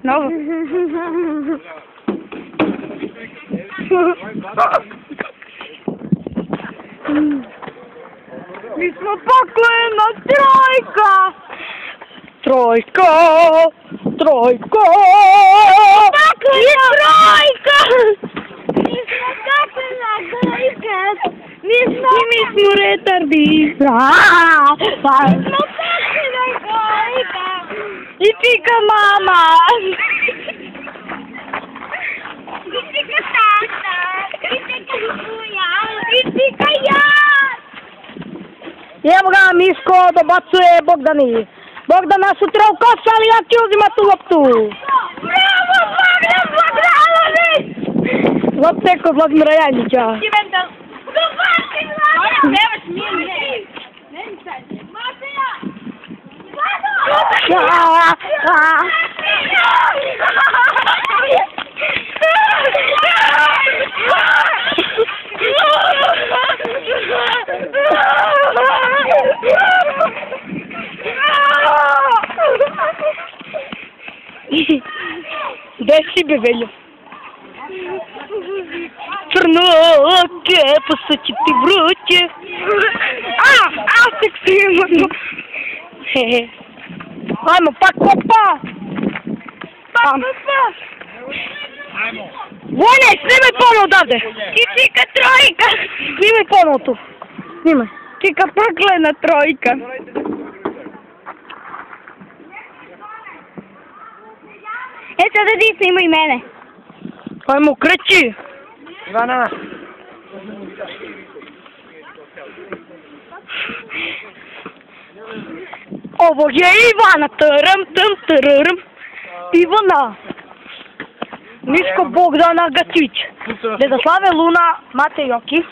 Novo. Mi smo paklena trojka. Trojka. Trojka. Paklena trojka. Mi smo paklena trojka. Mi smo retardi. Mi smo paklena trojka. I pika mama. I pika tata. I pika kuja. I pika ja. Evo ga, Miško dobacuje Bogdani. Bogdana sutra u koš, ali ja ću uzimat tu loptu. Bravo, Bogdan Bogdanović! Lopte kod Vladimira Jajnića. Cimental. Dobaci, Vlada! Nevaš mili. Meni sad. Matija! Desi be, velho. Crno oke, pa so ti vroče. Seksi, mano. Ajmo, pa kopa. Ajmo. Vojne, snimaj ponovo odavde. I čika trojka. Snimaj ponovo tu. Snimaj. Čika paklena trojka. Sada ti snimaj mene. Ajmo, kreći. Ivana. Ovo je Ivana. Tram. Ivana. Miško Bogdana Gacić. Dedaslave Luna, Matej Joki.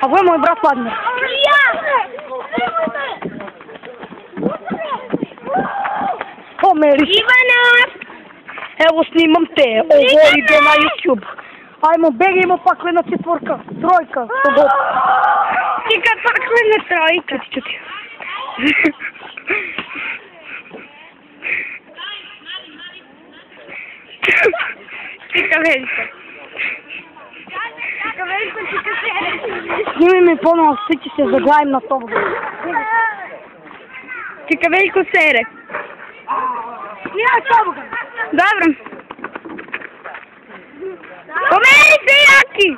A ovo je moj brat Vladimir. Pomeri. Ivana. Evo snimam te, ovo ide na YouTube. Ajmo, begajmo paklena četvorka, trojka, to god. Čika paklena trojka. Čuti. Čika veliko. Čika veliko, čika sere. Snimi mi ponovo, svi će se zaglavim na tobu. Čika veliko sere. Ja tobu. Dobro. Pomeri se, Jaki!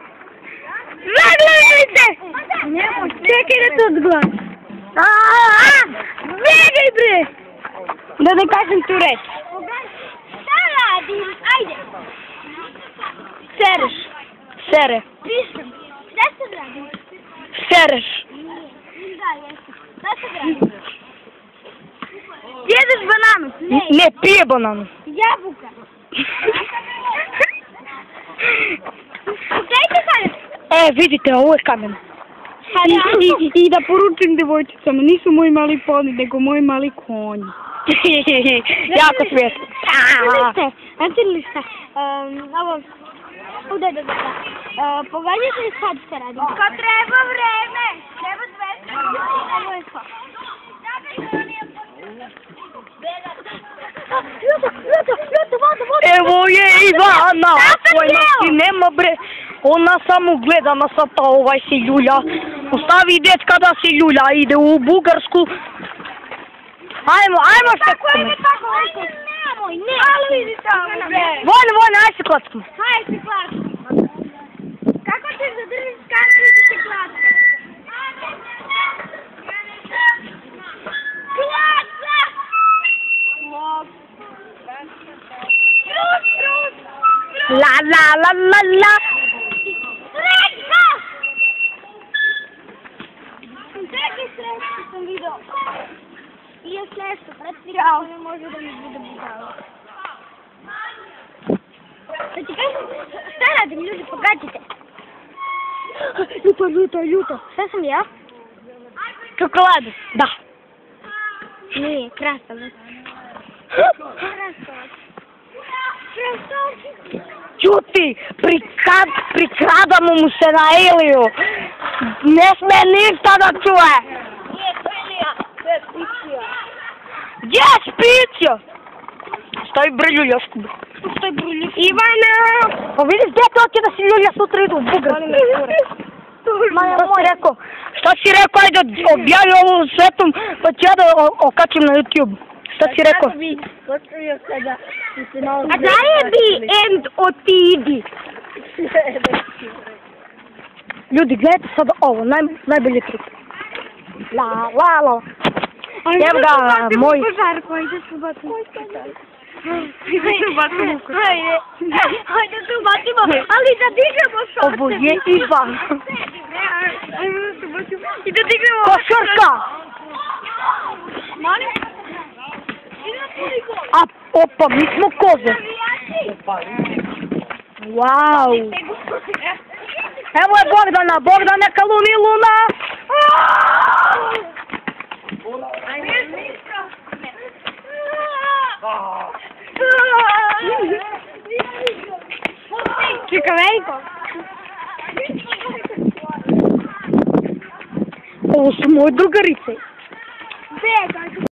Zaglavi se! Čekaj da to odgledam. Begaj, bre! Da ne kažem tu reč. Šta radim? Ajde! Sereš. Sere. Pišem. Šta se radim? Sereš. Da, jesam. Šta se radim? Jedeš bananu? Ne, pije bananu. Jabuka. Dajte sad. Vidite, ovo je kamen. I da poručim devojčicama, nisu moji mali poni, nego moji mali konji. Jako svijet. Znate li šta? Ovo, udaj da pogađate li sad šta radim? Kad treba vreme, treba sve. Ovo je to. Evo je Ivana, pojma ti nema bre, ona samo gleda na sata, ovaj se ljulja. Ostavi dečka da se ljulja, ide u Bugarsku. Ajmo šta kome. Nemoj, ne. Ali vidi tamo, bre. Vojne, aj se klackamo. Aj se klackamo. Kako ćeš zadržiti skanku i da se klackamo? Klacka! La. Srećka! Čekaj, srećka sam vidio. I još nešto, pretvirao, ne može da mi bude budalo. Da ti kažem, šta radim, ljudi, pogađite. Ljuto. Šta sam ja? Čokoladu. Da. Nije, krastavac. Krastavac. Čuti, prikradamo mu se na Eliju. Ne sme ništa da čuje. Nije to Elija, to je Picija. Gdje je Špicio? Остави бре Люлjašku. Остави бре Люлjašku. Ивана! Pa vidiš, gdje to će da si Ljulja sutra idu u bugar? Šta si rekao? Šta si rekao? Ajde, objavi ovo svetom, pa ću ja da okačim na YouTube. Šta si rekao? A daj je bi end otidi. Ljudi, gledajte sad ovo, najbolji trik. La. Evo ga, moj... Hajde se ubacimo, ali da dignemo šorce. Ovo je Ivan. I da dignemo... Košarka! A, opa, mi smo koze. Wow. Evo je Bogdana, Bogdan neka luni luna. Čekaj, veliko. Ovo su moje drugarice.